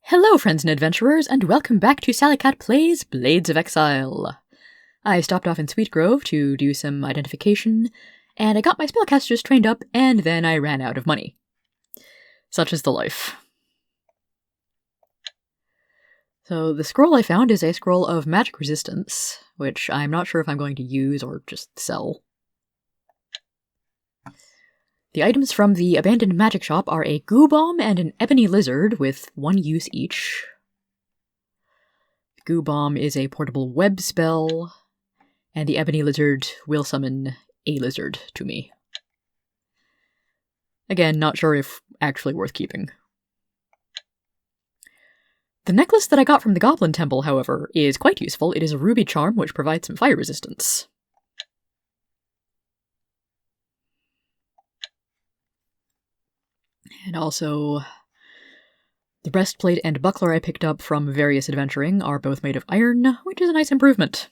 Hello, friends and adventurers, and welcome back to Sallycat Plays Blades of Exile. I stopped off in Sweetgrove to do some identification, and I got my spellcasters trained up, and then I ran out of money. Such is the life. So the scroll I found is a scroll of magic resistance, which I'm not sure if I'm going to use or just sell. The items from the abandoned magic shop are a goo bomb and an ebony lizard with 1 use each. The goo bomb is a portable web spell, and the ebony lizard will summon a lizard to me. Again, not sure if actually worth keeping. The necklace that I got from the Goblin Temple, however, is quite useful. It is a ruby charm which provides some fire resistance. And also, the breastplate and buckler I picked up from various adventuring are both made of iron, which is a nice improvement.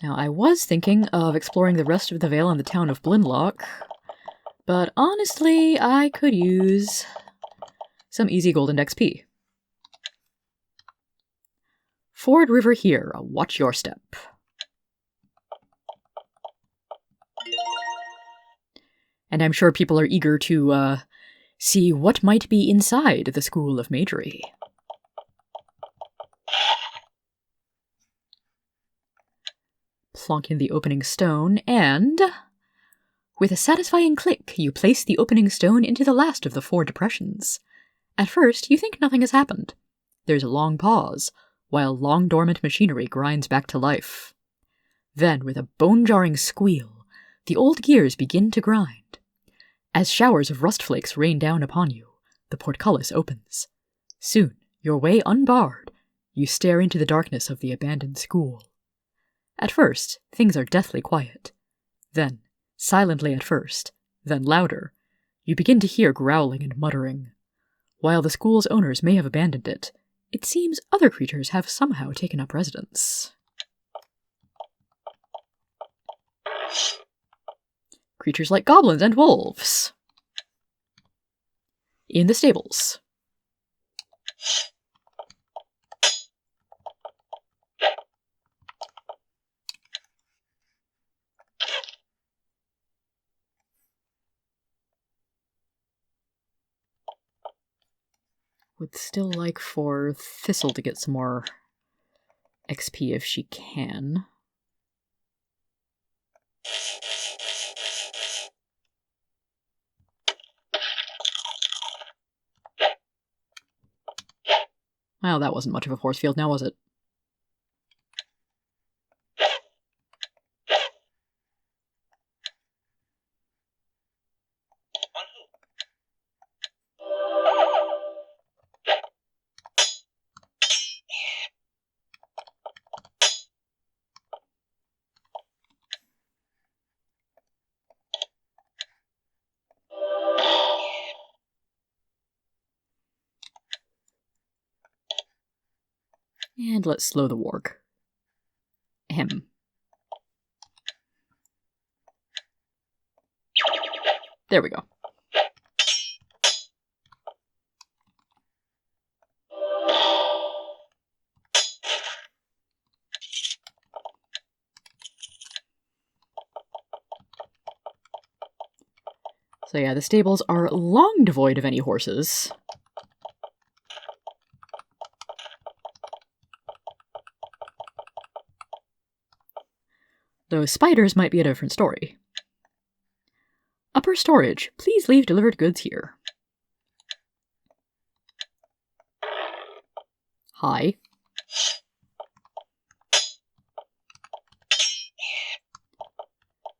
Now, I was thinking of exploring the rest of the Vale in the town of Blindlock, but honestly, I could use some easy golden XP. Ford River here, watch your step. And I'm sure people are eager to see what might be inside the School of Magery. Plonk in the opening stone, and with a satisfying click, you place the opening stone into the last of the 4 depressions. At first, you think nothing has happened. There's a long pause, while long-dormant machinery grinds back to life. Then, with a bone-jarring squeal, the old gears begin to grind. As showers of rust flakes rain down upon you, the portcullis opens. Soon, your way unbarred, you stare into the darkness of the abandoned school. At first, things are deathly quiet. Then, silently at first, then louder, you begin to hear growling and muttering. While the school's owners may have abandoned it, it seems other creatures have somehow taken up residence. Creatures like goblins and wolves. In the stables. Would still like for Thistle to get some more XP if she can. Well, that wasn't much of a force field now, was it? And let's slow the warg. Ahem. There we go. So yeah, the stables are long devoid of any horses. Though spiders might be a different story. Upper storage. Please leave delivered goods here. Hi.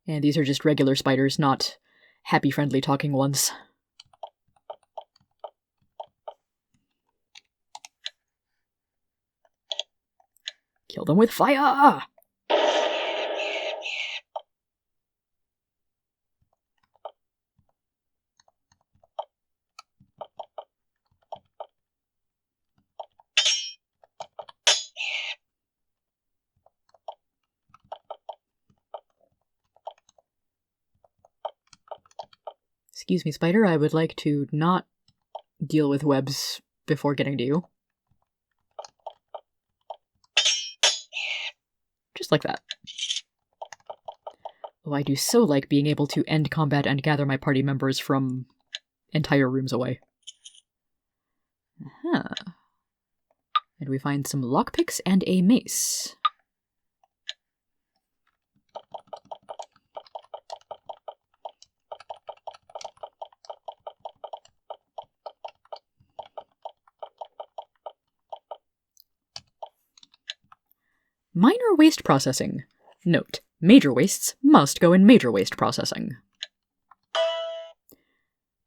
And these are just regular spiders, not happy, friendly talking ones. Kill them with fire! Excuse me, spider, I would like to not deal with webs before getting to you. Just like that. Oh, I do so like being able to end combat and gather my party members from entire rooms away. And we find some lockpicks and a mace. Minor waste processing. Note, major wastes must go in major waste processing.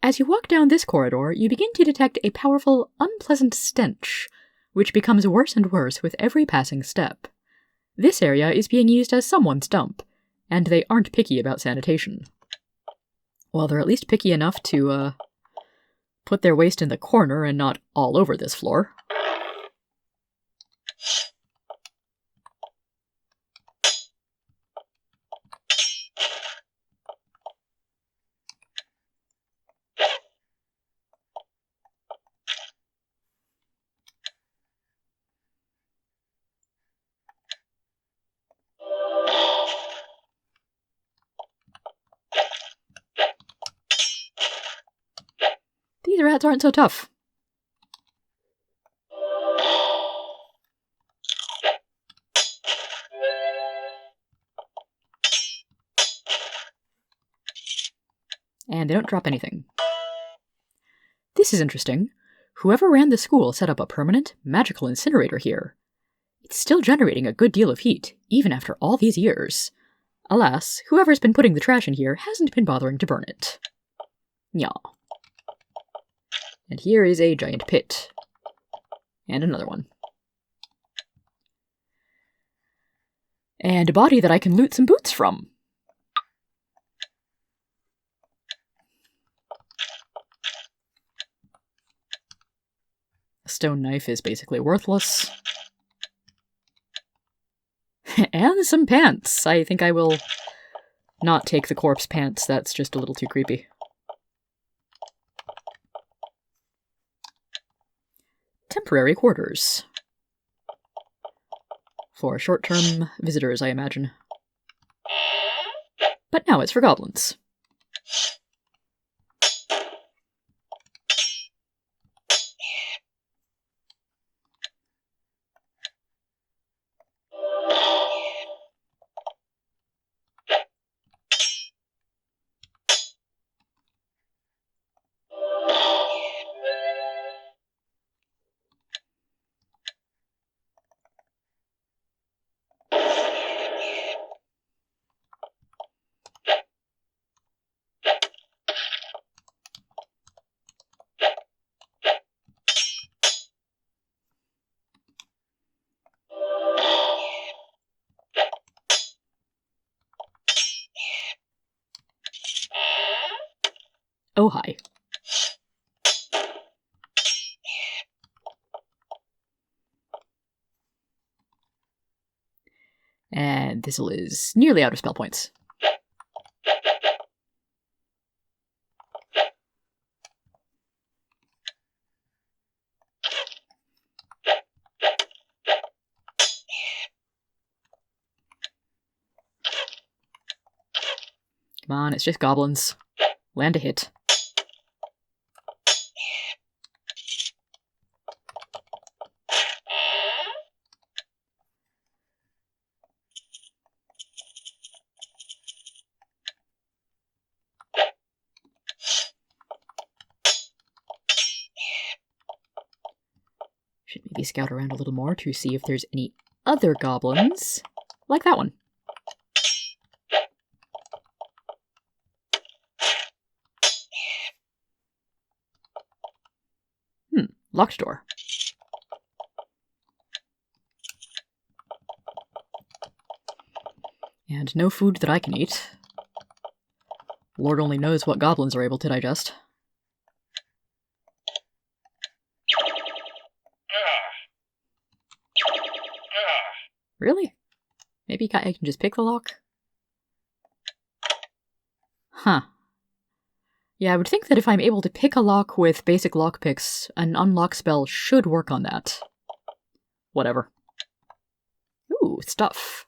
As you walk down this corridor, you begin to detect a powerful, unpleasant stench, which becomes worse and worse with every passing step. This area is being used as someone's dump, and they aren't picky about sanitation. Well, they're at least picky enough to, put their waste in the corner and not all over this floor. These rats aren't so tough. And they don't drop anything. This is interesting. Whoever ran the school set up a permanent, magical incinerator here. It's still generating a good deal of heat, even after all these years. Alas, whoever's been putting the trash in here hasn't been bothering to burn it. Yaw. And here is a giant pit. And another one. And a body that I can loot some boots from. A stone knife is basically worthless. And some pants. I think I will not take the corpse pants. That's just a little too creepy. Temporary quarters. For short-term visitors, I imagine. But now it's for goblins. Oh, hi. And Thistle is nearly out of spell points. Come on, it's just goblins. Land a hit. Should maybe scout around a little more to see if there's any other goblins. Like that one. Locked door. And no food that I can eat. Lord only knows what goblins are able to digest. Really? Maybe I can just pick the lock? Huh. Yeah, I would think that if I'm able to pick a lock with basic lockpicks, an unlock spell should work on that. Whatever. Ooh, stuff.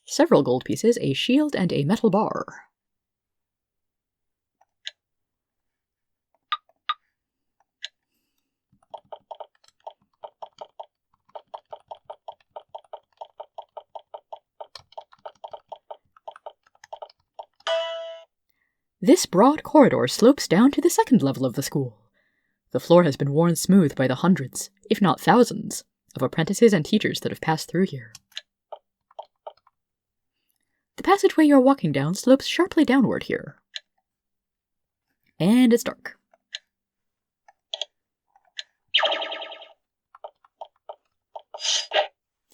Several gold pieces, a shield, and a metal bar. This broad corridor slopes down to the second level of the school. The floor has been worn smooth by the hundreds, if not thousands, of apprentices and teachers that have passed through here. The passageway you're walking down slopes sharply downward here. And it's dark.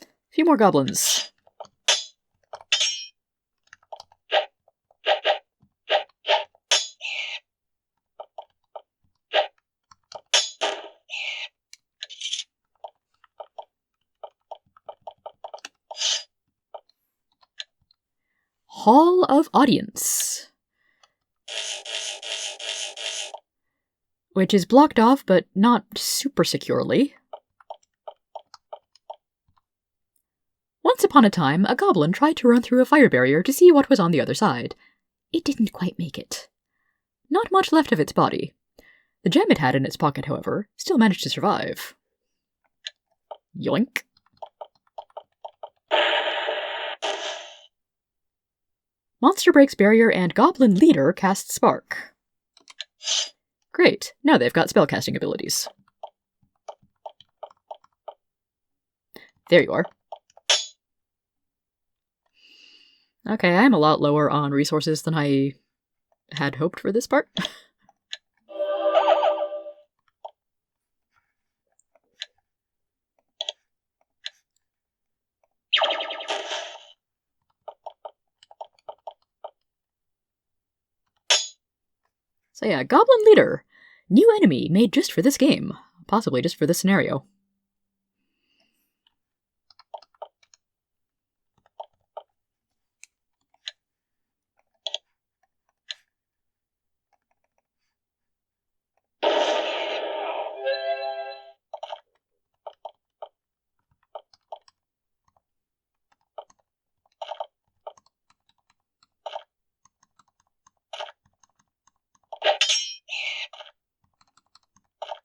A few more goblins. Hall of Audience, which is blocked off, but not super securely. Once upon a time, a goblin tried to run through a fire barrier to see what was on the other side. It didn't quite make it. Not much left of its body. The gem it had in its pocket, however, still managed to survive. Yoink. Monster breaks barrier and Goblin Leader casts Spark. Great, now they've got spellcasting abilities. There you are. Okay, I'm a lot lower on resources than I had hoped for this part. So yeah, Goblin Leader. New enemy made just for this game. Possibly just for this scenario.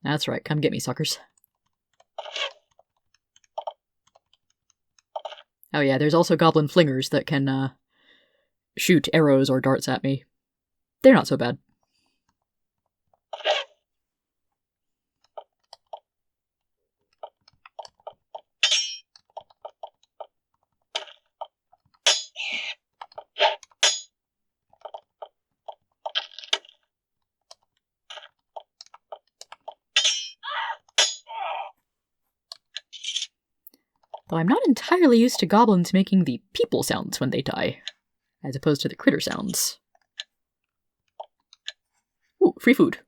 That's right, come get me, suckers. Oh yeah, there's also goblin flingers that can, shoot arrows or darts at me. They're not so bad. Though I'm not entirely used to goblins making the people sounds when they die, as opposed to the critter sounds. Ooh, free food.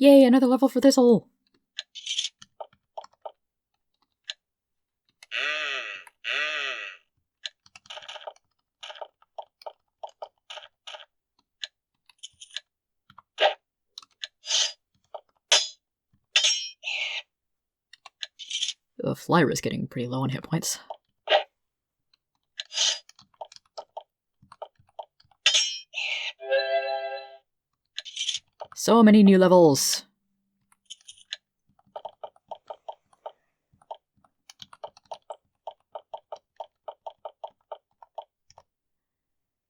Yay, another level for Thistle! Ugh, Lyra's getting pretty low on hit points. So many new levels!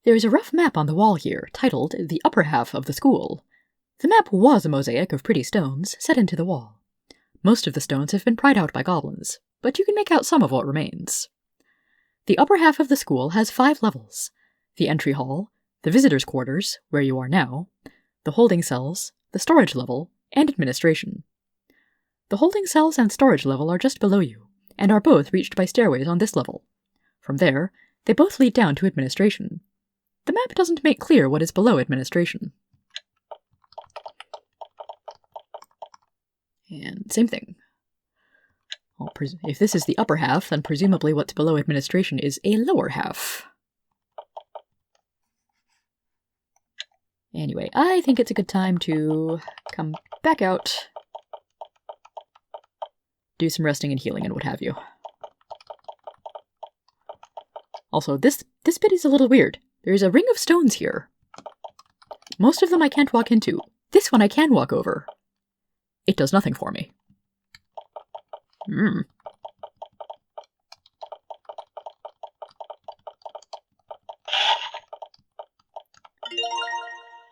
There is a rough map on the wall here, titled The Upper Half of the School. The map was a mosaic of pretty stones set into the wall. Most of the stones have been pried out by goblins, but you can make out some of what remains. The upper half of the school has 5 levels: the entry hall, the visitors' quarters, where you are now, the holding cells, the storage level, and administration. The holding cells and storage level are just below you, and are both reached by stairways on this level. From there, they both lead down to administration, the map doesn't make clear what is below administration. And same thing. Well, if this is the upper half, then presumably what's below administration is a lower half. Anyway, I think it's a good time to come back out, do some resting and healing and what have you. Also, this bit is a little weird. There's a ring of stones here. Most of them I can't walk into. This one I can walk over. It does nothing for me.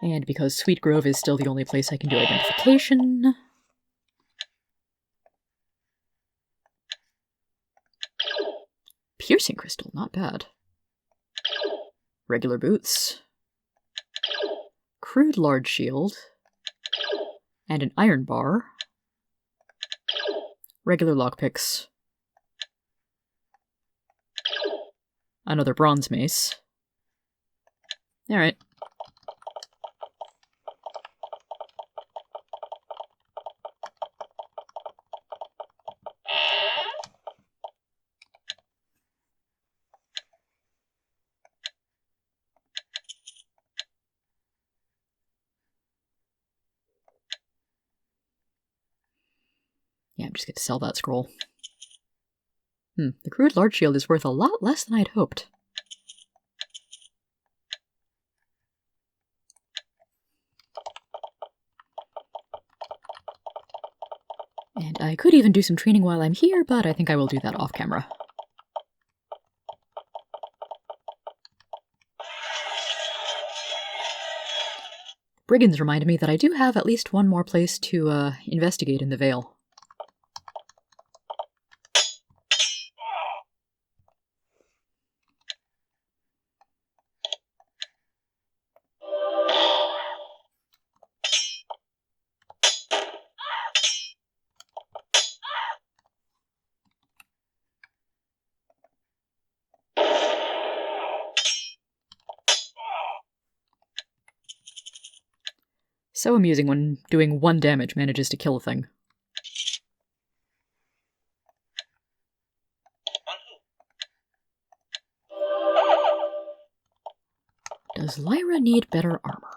And because Sweet Grove is still the only place I can do identification... Piercing crystal, not bad. Regular boots. Crude large shield. And an iron bar. Regular lockpicks. Another bronze mace. Alright. Yeah, I'm just going to sell that scroll. The crude large shield is worth a lot less than I'd hoped. And I could even do some training while I'm here, but I think I will do that off camera. Brigands reminded me that I do have at least one more place to investigate in the Vale. So amusing when doing 1 damage manages to kill a thing. Does Lyra need better armor?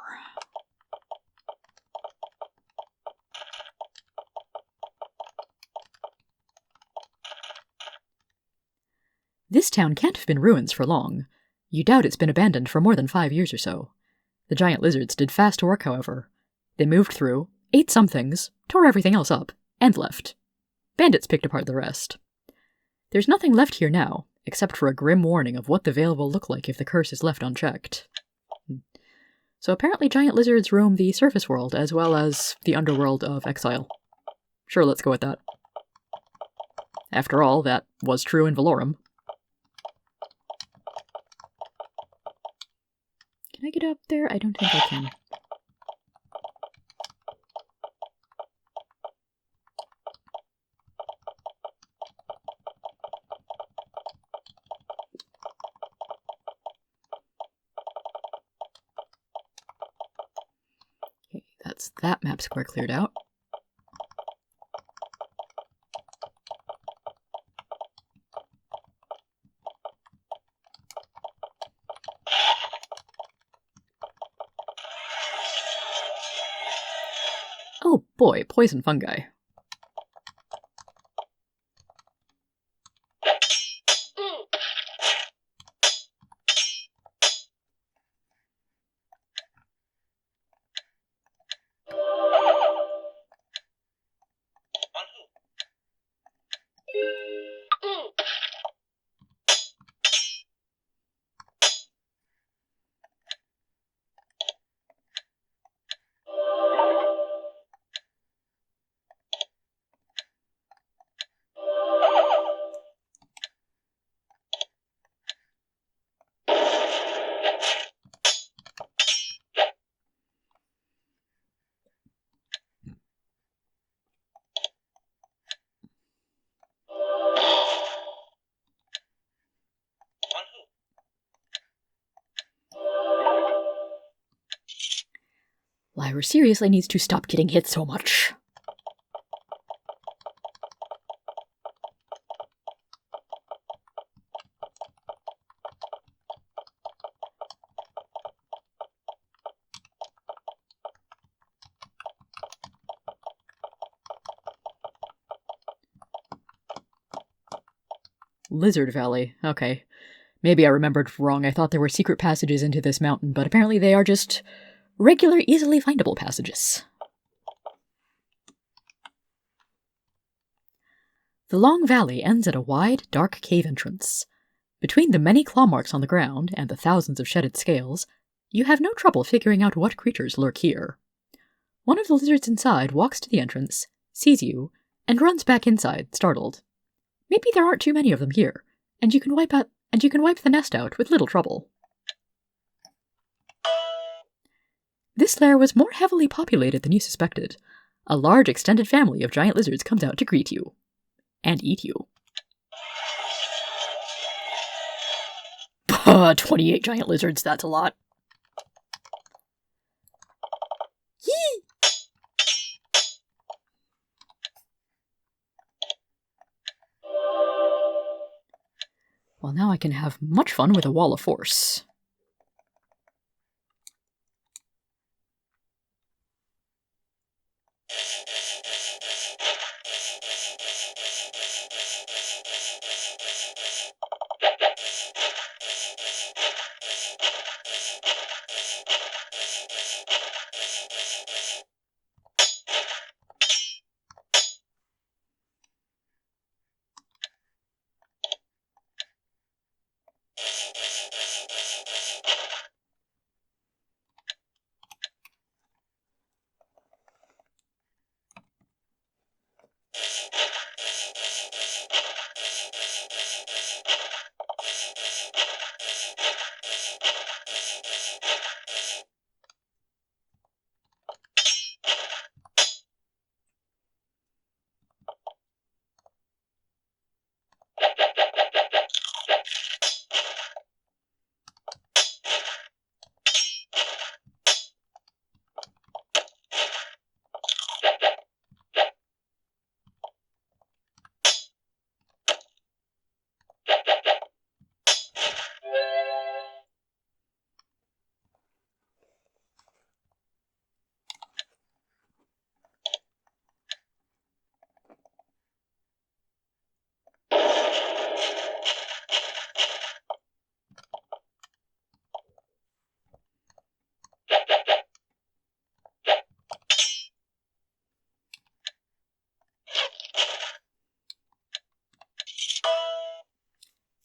This town can't have been ruins for long. You doubt it's been abandoned for more than 5 years or so. The giant lizards did fast work, however. They moved through, ate some things, tore everything else up, and left. Bandits picked apart the rest. There's nothing left here now, except for a grim warning of what the Vale will look like if the curse is left unchecked. So apparently giant lizards roam the surface world as well as the underworld of Exile. Sure, let's go with that. After all, that was true in Valorum. Can I get up there? I don't think I can. Okay, that's that map square cleared out. Oh boy, poison fungi. Lyra seriously needs to stop getting hit so much. Lizard Valley. Okay. Maybe I remembered wrong. I thought there were secret passages into this mountain, but apparently they are just regular, easily findable passages. The long valley ends at a wide, dark cave entrance. Between the many claw marks on the ground and the thousands of shedded scales, you have no trouble figuring out what creatures lurk here. One of the lizards inside walks to the entrance, sees you, and runs back inside, startled. Maybe there aren't too many of them here, and you can wipe the nest out with little trouble. This lair was more heavily populated than you suspected. A large extended family of giant lizards comes out to greet you. And eat you. 28 giant lizards, that's a lot. Yee! Well, now I can have much fun with a wall of force.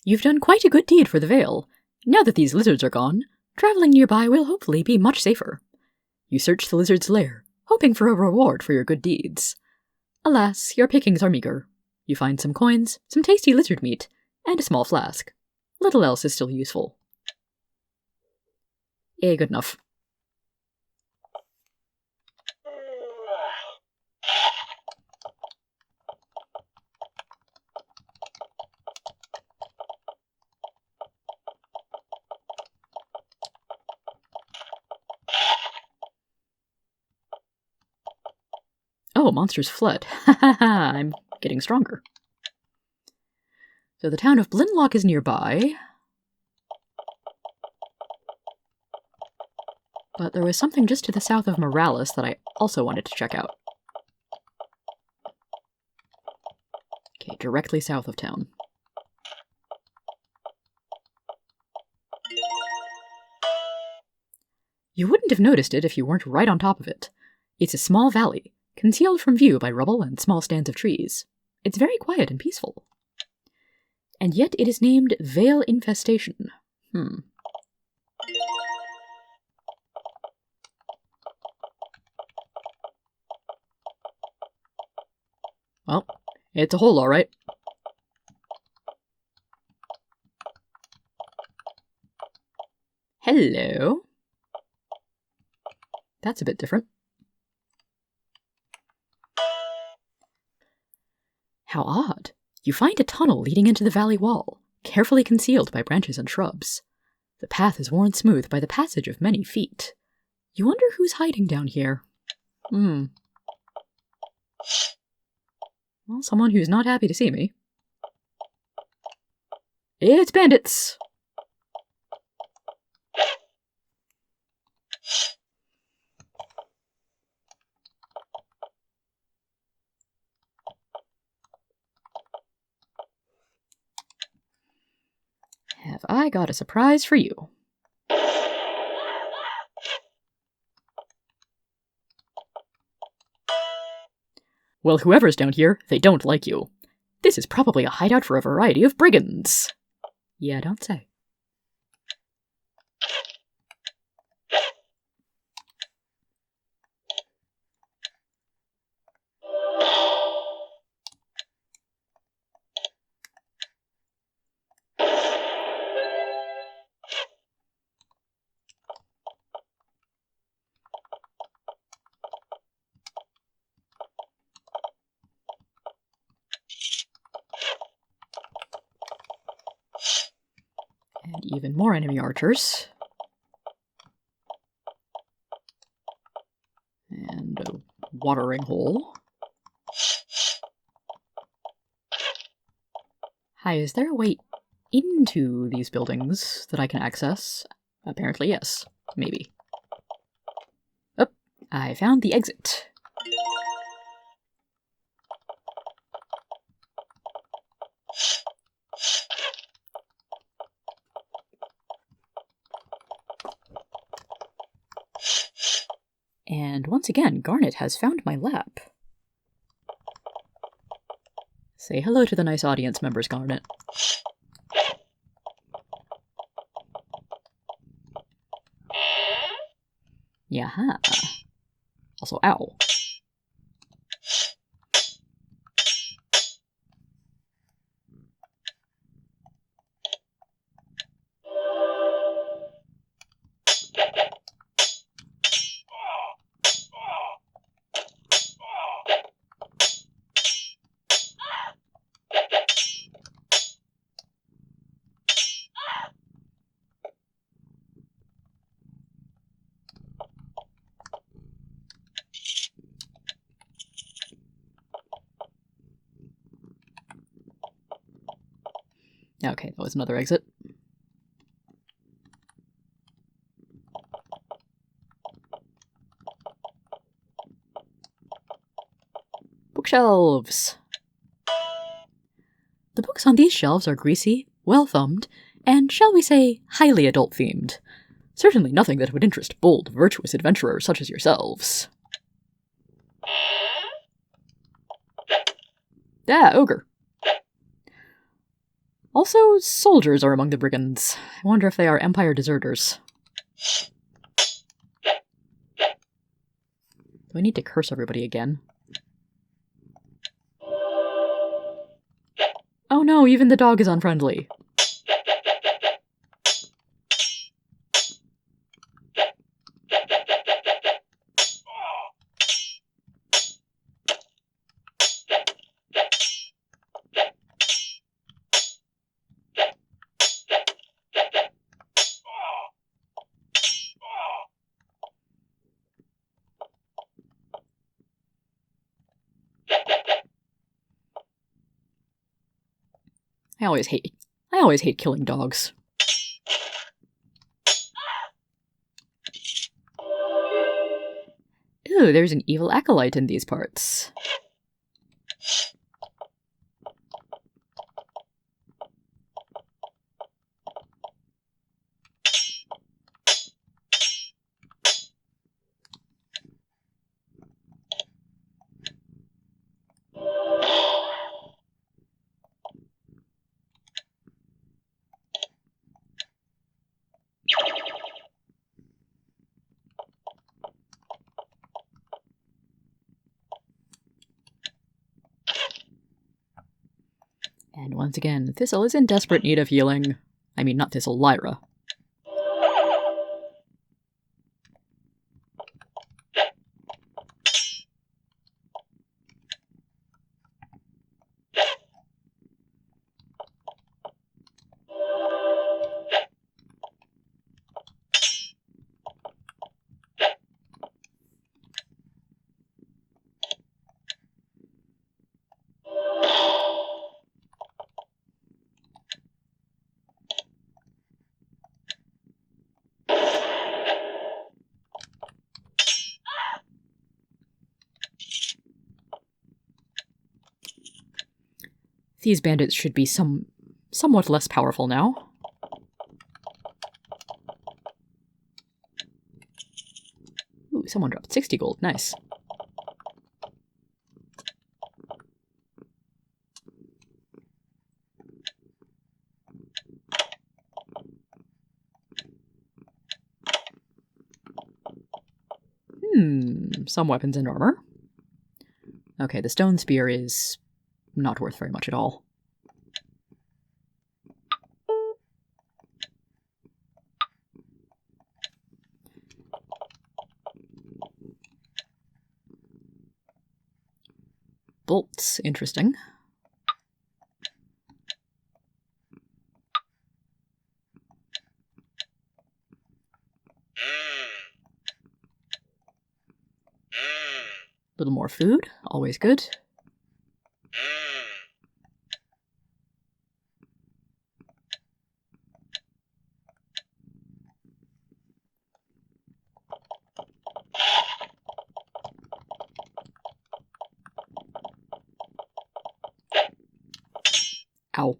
You've done quite a good deed for the Vale. Now that these lizards are gone, traveling nearby will hopefully be much safer. You search the lizard's lair, hoping for a reward for your good deeds. Alas, your pickings are meager. You find some coins, some tasty lizard meat, and a small flask. Little else is still useful. Good enough. Oh, monsters fled. Ha ha ha, I'm getting stronger. So the town of Blinlock is nearby. But there was something just to the south of Moralis that I also wanted to check out. Okay, directly south of town. You wouldn't have noticed it if you weren't right on top of it. It's a small valley, concealed from view by rubble and small stands of trees. It's very quiet and peaceful. And yet it is named Vale Infestation. Well, it's a hole, all right. Hello. That's a bit different. How odd. You find a tunnel leading into the valley wall, carefully concealed by branches and shrubs. The path is worn smooth by the passage of many feet. You wonder who's hiding down here. Well, someone who's not happy to see me. It's bandits! Have I got a surprise for you? Well, whoever's down here, they don't like you. This is probably a hideout for a variety of brigands. Yeah, don't say. And even more enemy archers. And a watering hole. Hi, is there a way into these buildings that I can access? Apparently yes. Maybe. Oh, I found the exit. And once again, Garnet has found my lap. Say hello to the nice audience members, Garnet. Yaha. Also, ow. Okay, that was another exit. Bookshelves! The books on these shelves are greasy, well-thumbed, and, shall we say, highly adult-themed. Certainly nothing that would interest bold, virtuous adventurers such as yourselves. Ah, ogre. Also, soldiers are among the brigands. I wonder if they are Empire deserters. Do I need to curse everybody again? Oh no, even the dog is unfriendly. I always hate killing dogs. Ooh, there's an evil acolyte in these parts. And once again, Thistle is in desperate need of healing. I mean, not Thistle, Lyra. These bandits should be somewhat less powerful now. Ooh, someone dropped 60 gold. Nice. Some weapons and armor. Okay, the stone spear is not worth very much at all. Bolts, interesting. A little more food, always good. Ow.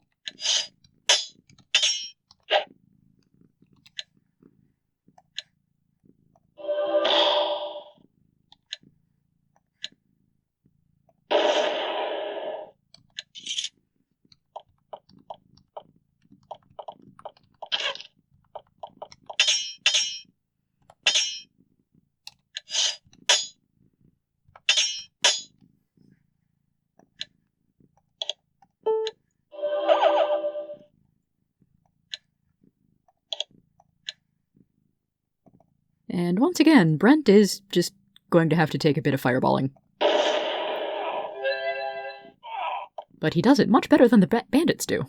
And once again, Brent is just going to have to take a bit of fireballing. But he does it much better than the bandits do.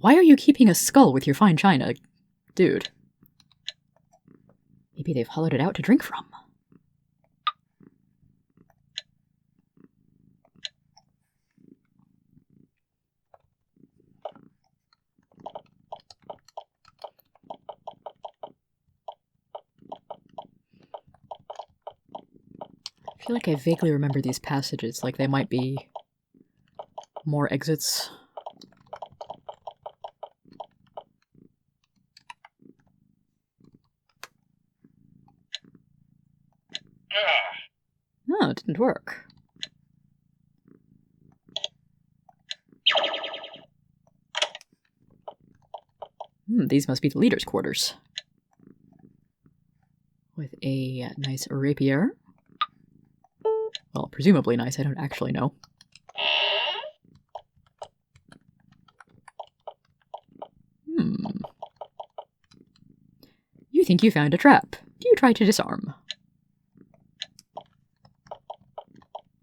Why are you keeping a skull with your fine china, dude? Maybe they've hollowed it out to drink from. I feel like I vaguely remember these passages, like they might be more exits. No, it didn't work. These must be the leader's quarters. With a nice rapier. Well, presumably nice, I don't actually know. You think you found a trap. Do you try to disarm?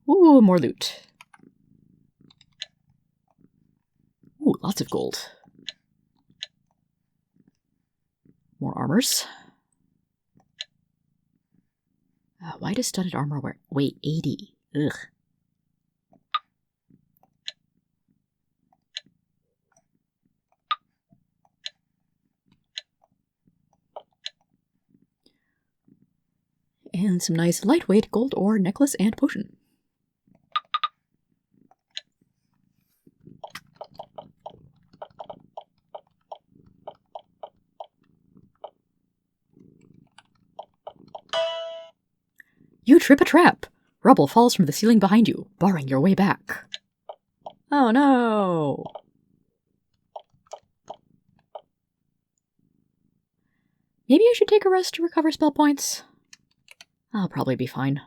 Ooh, more loot. Ooh, lots of gold. More armors. Why does studded armor weight 80? Ugh. And some nice lightweight gold ore necklace and potion. You trip a trap. Rubble falls from the ceiling behind you, barring your way back. Oh no! Maybe I should take a rest to recover spell points. I'll probably be fine.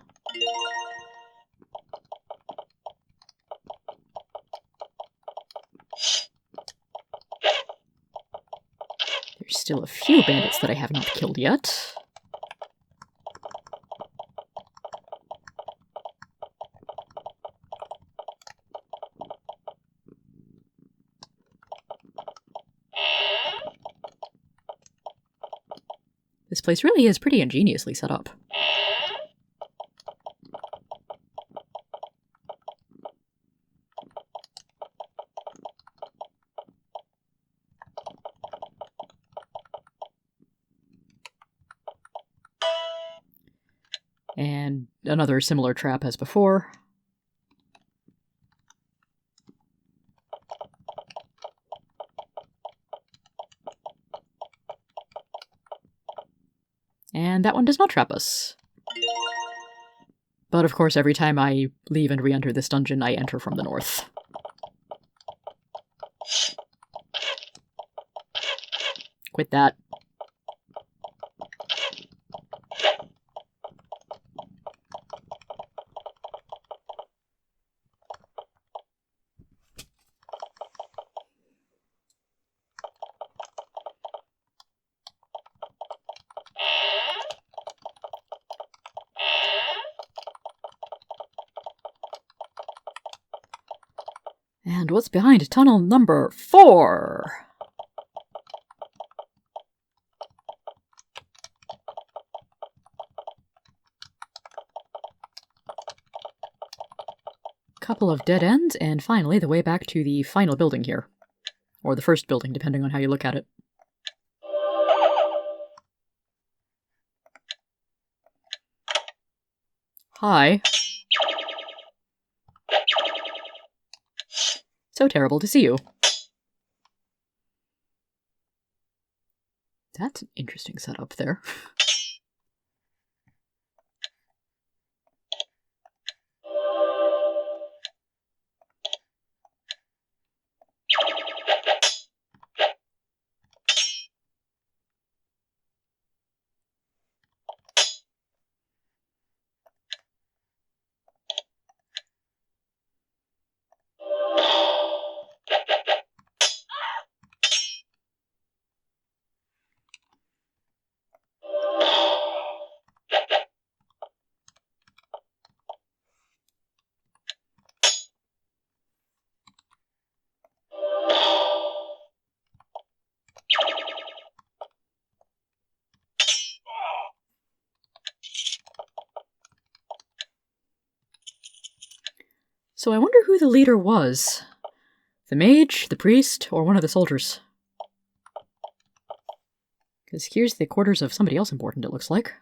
There's still a few bandits that I have not killed yet. This place really is pretty ingeniously set up. And another similar trap as before. And that one does not trap us. But of course, every time I leave and re-enter this dungeon, I enter from the north. Quit that. And what's behind tunnel number 4? Couple of dead ends, and finally the way back to the final building here. Or the first building, depending on how you look at it. Hi. So terrible to see you. That's an interesting setup there. So I wonder who the leader was. The mage, the priest, or one of the soldiers. Because here's the quarters of somebody else important, it looks like.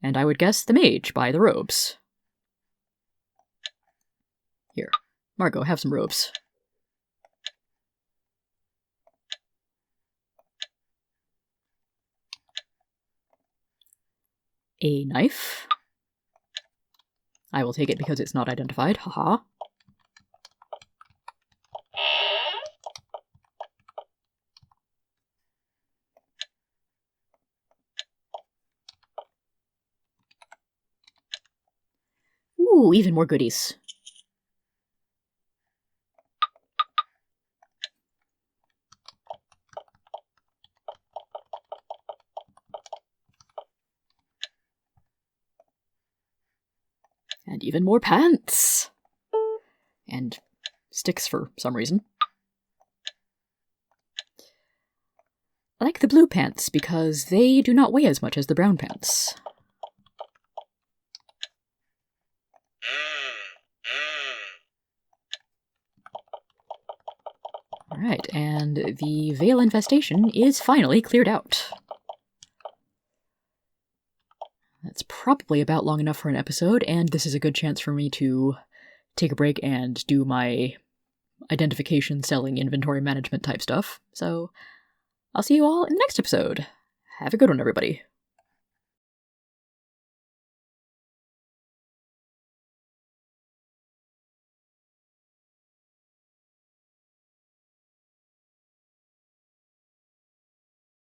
And I would guess the mage by the robes. Here, Margot, have some robes. A knife. I will take it because it's not identified, haha. Ooh, even more goodies. And even more pants! And sticks for some reason. I like the blue pants because they do not weigh as much as the brown pants. Alright, and the Vale infestation is finally cleared out. That's probably about long enough for an episode, and this is a good chance for me to take a break and do my identification, selling, inventory management type stuff. So I'll see you all in the next episode. Have a good one, everybody.